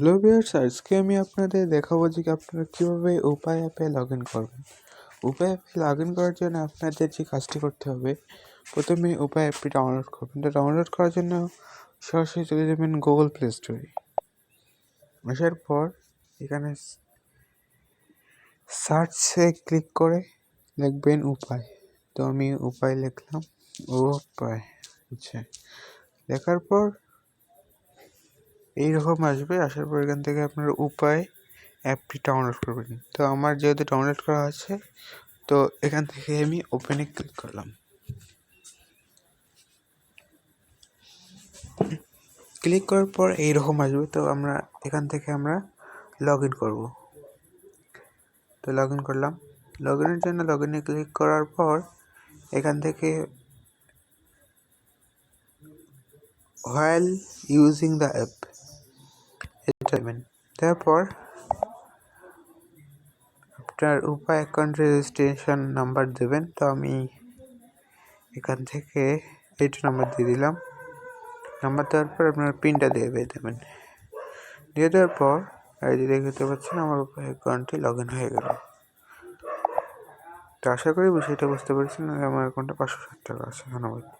Hello viewers, আজকে আমি আপনাদের দেখাবো যে আপনারা কীভাবে উপায় অ্যাপে লগ ইন করবেন। উপায় অ্যাপে লগ ইন করার জন্য আপনাদের যে কাজটি করতে হবে, প্রথমে উপায় অ্যাপটি ডাউনলোড করবেন। তো ডাউনলোড করার জন্য সরাসরি চলে যাবেন গুগল প্লে স্টোরে। আসার পর এখানে সার্চে ক্লিক করে লিখবেন উপায়। তো আমি উপায় লিখলাম, উপায়। আচ্ছা, লেখার পর এইরকম আসবে। আসার পর এখান থেকে আপনার উপায় অ্যাপটি ডাউনলোড করবেন। তো আমার যেহেতু ডাউনলোড করা আছে, তো এখান থেকে আমি ওপেনে ক্লিক করলাম। ক্লিক করার পর এইরকম আসবে। তো এখান থেকে আমরা লগ ইন করবো। তো লগ ইন করলাম। লগ ইনের জন্য লগ ইনে ক্লিক করার পর এখান থেকে হোয়াইল ইউজিং দ্য অ্যাপ এটা দেবেন। তারপর আপনার উপায় অ্যাকাউন্ট রেজিস্ট্রেশন নাম্বার দেবেন। তো আমি এখান থেকে এইটা নাম্বার দিয়ে দিলাম। নাম্বার দেওয়ার পর আপনার পিনটা দিয়ে দেবেন। দিয়ে দেওয়ার পর এই যে দেখতে পাচ্ছেন আমার উপায় অ্যাকাউন্টটি লগ ইন হয়ে গেল। তো আশা করি বিষয়টা বুঝতে পেরেছেন। আমার অ্যাকাউন্টে 560 টাকা আছে। ধন্যবাদ।